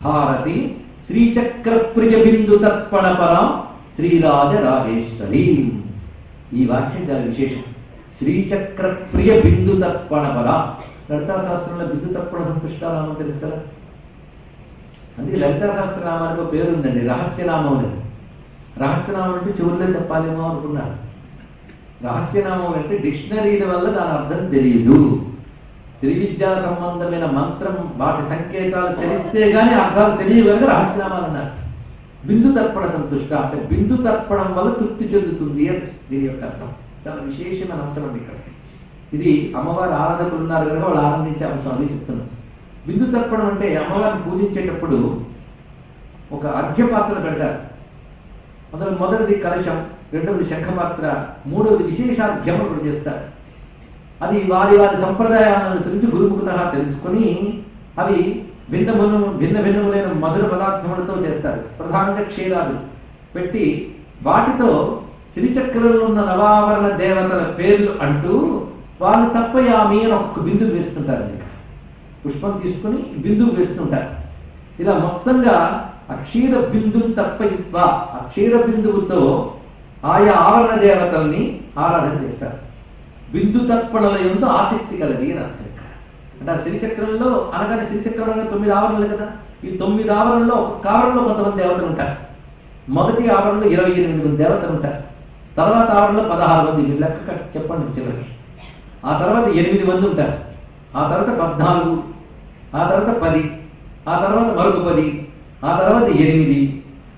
భారతి శ్రీచక్ర ప్రియ బిందు తర్పణ పరాం శ్రీరాజరాజేశ్వరి. ఈ వాక్యం చాలా విశేషం. శ్రీచక్ర ప్రియ బిందు తర్పణ పరాం. లలితా శాస్త్రంలో బిందు తర్పణ సంతుష్టానామం తెలుసు కదా. అందుకే లలితా సహస్రనామానికి పేరు ఉందండి, రహస్యనామం అని. రహస్యనామం అంటే చివరిలో చెప్పాలేమో అనుకున్నాను. రహస్యనామం అంటే డిక్షనరీల వల్ల దాని అర్థం తెలియదు. శ్రీ విద్యా సంబంధమైన మంత్రం వాటి సంకేతాలు తెలిస్తే గానీ అర్థాలు తెలియదు కనుక రహస్యనామాలు అన్నారు. బిందు తర్పణ సంతుష్ట అంటే బిందు తర్పణం వల్ల తృప్తి చెందుతుంది అని దీని యొక్క అర్థం. చాలా విశేషమైన అంశం అండి ఇక్కడ. ఇది అమ్మవారి ఆరాధకులు ఉన్నారు కనుక వాళ్ళు ఆనందించే అంశం అది చెప్తున్నాం. బిందు తర్పణం అంటే అమ్మవారిని పూజించేటప్పుడు ఒక అర్ఘ్యపాత్ర పెడతారు. మొదటిది కలశం, రెండవది శంఖపాత్ర, మూడవది విశేషార్ఘ్యం కూడా చేస్తారు. అది వారి వారి సంప్రదాయాలను అనుసరించి గురుముఖత తెలుసుకొని అవి భిన్న భిన్నములైన మధుర పదార్థములతో చేస్తారు. ప్రధానంగా క్షీరాలు పెట్టి వాటితో శ్రీచక్రంలో ఉన్న నవావరణ దేవతల పేర్లు అంటూ వాళ్ళు తప్పయామి అని ఒక్కొక్క బిందువు వేస్తుంటారు. పుష్పం తీసుకుని బిందువు వేస్తుంటారు. ఇలా మొత్తంగా అక్షీర బిందువు తప్పయిత్వ, అక్షీర బిందువుతో ఆయా ఆవరణ దేవతల్ని ఆరాధన చేస్తారు. బిందు తర్పణల యందు ఆసక్తి కలది అని అర్థం. అంటే ఆ శ్రీచక్రంలో అనగానే శ్రీచక్రంలో 9 ఆవరణలు కదా. ఈ 9 ఆవరణలో ఒక్కొక్క ఆవరణలో కొంతమంది దేవతలు ఉంటారు. మొదటి ఆవరణలో 28 మంది దేవతలు ఉంటారు. తర్వాత ఆవరణలో 16 మంది. మీరు లెక్క చెప్పండి చివరికి. ఆ తర్వాత 8 మంది ఉంటారు. ఆ తర్వాత 14, ఆ తర్వాత 10, ఆ తర్వాత మరొక 10, ఆ తర్వాత 8,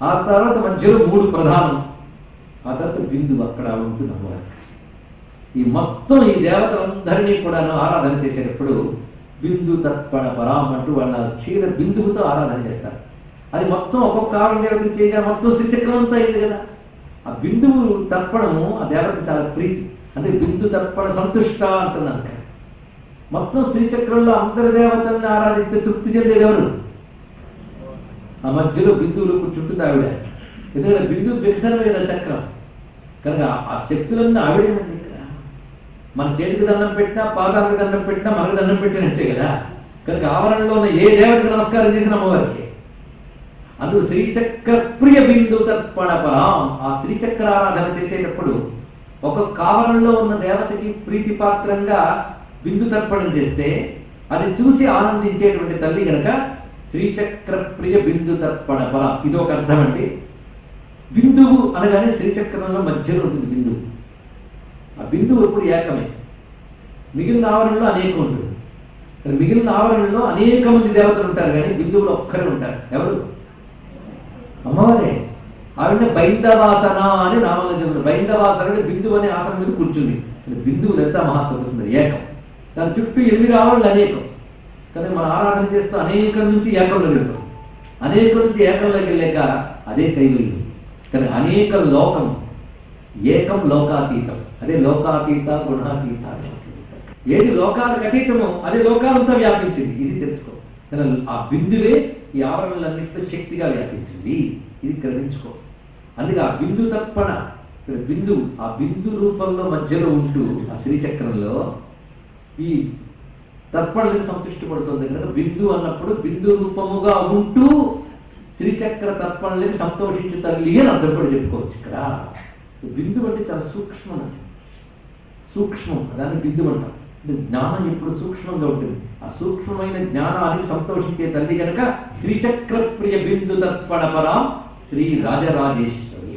ఆ తర్వాత మధ్యలో 3 ప్రధానం, ఆ తర్వాత బిందువు అక్కడ ఉంటుంది అమ్మవారు. ఈ మొత్తం ఈ దేవతలందరినీ కూడా ఆరాధన చేసేటప్పుడు బిందు తర్పణ పరాం అంటూ వాళ్ళ క్షీర బిందువుతో ఆరాధన చేస్తారు. అది మొత్తం ఒక్కొక్క ఆవరణ దేవతకి చేయగా మొత్తం శ్రీచక్రం అంతా అయింది కదా. ఆ బిందువు తర్పణము ఆ దేవతకి చాలా ప్రీతి. అంటే బిందు తర్పణ సంతుష్ట అంటున్నాను. మొత్తం శ్రీచక్రంలో అందరి దేవతల్ని ఆరాధిస్తే తృప్తి చెందేది ఎవరు? ఆ మధ్యలో బిందువులు కూర్చుంటుంది ఆవిడ. ఎందుకంటే బిందువు బిర్సన కదా చక్రం కనుక ఆ శక్తులన్నీ ఆవిడేనండి. ఇక్కడ మన చేతికి దండం పెట్టినా, పాదానికి దండం పెట్టినా మనకు దండం పెట్టినట్టే కదా. కనుక ఆవరణలో ఉన్న ఏ దేవతకి నమస్కారం చేసిన అమ్మవారికి. అందుకు శ్రీచక్ర ప్రియ బిందు తర్పణ పరాం. ఆ శ్రీచక్ర ఆరాధన చేసేటప్పుడు ఒక్కొక్క ఆవరణలో ఉన్న దేవతకి ప్రీతిపాత్రంగా బిందు తర్పణం చేస్తే అది చూసి ఆనందించేటువంటి తల్లి కనుక శ్రీచక్ర ప్రియ బిందు తర్పణ పర. ఇది ఒక అర్థం అండి. బిందువు అనగానే శ్రీచక్రంలో మధ్యలో ఉంటుంది బిందువు. ఆ బిందువు ఎప్పుడు ఏకమే. మిగిలిన ఆవరణలో అనేకం ఉంటుంది. మిగిలిన ఆవరణలో అనేక మంది దేవతలు ఉంటారు కానీ బిందువులు ఒక్కరే ఉంటారు. ఎవరు? అమ్మవారే. ఆవిడ బైందవాసన అని నామంలో చెబుతుంది. బైందవాసన అంటే బిందువు అనే ఆసనం మీద కూర్చుంది. బిందువులు ఎంత మహత్వం వస్తుంది. ఏకం. దాని చుట్టూ 8 ఆవరణలు అనేకం. కానీ మనం ఆరాధన చేస్తూ అనేకం నుంచి ఏకంలో వెళ్తాం. అనేకం నుంచి ఏకంలోకి వెళ్ళాక అదే కైవల్యం. కానీ అనేక లోకం, ఏకం లోకాతీతం. అదే లోకాతీత గుణాతీత. ఏది లోకాలకు అతీతమో అదే లోకాలంతా వ్యాపించింది. ఇది తెలుసుకో. కానీ ఆ బిందువే ఈ ఆవరణలన్నింటితో శక్తిగా వ్యాపించింది. ఇది గ్రహించుకో. అందుకే ఆ బిందు తర్పణ బిందువు ఆ బిందు రూపంలో మధ్యలో ఉంటూ ఆ శ్రీచక్రంలో ఈ తర్పణలకు సంతృష్టి పడుతుంది కనుక బిందు అన్నప్పుడు బిందు రూపముగా ఉంటూ శ్రీచక్ర తర్పణలకి సంతోషించు తల్లి అని అర్థం కూడా చెప్పుకోవచ్చు. ఇక్కడ బిందు అంటే చాలా సూక్ష్మం. సూక్ష్మం దాన్ని బిందు అంటాం. అంటే జ్ఞానం ఎప్పుడు సూక్ష్మంగా ఉంటుంది. ఆ సూక్ష్మమైన జ్ఞానానికి సంతోషించే తల్లి కనుక శ్రీచక్ర ప్రియ బిందు తర్పణ పరాం శ్రీ రాజరాజేశ్వరి.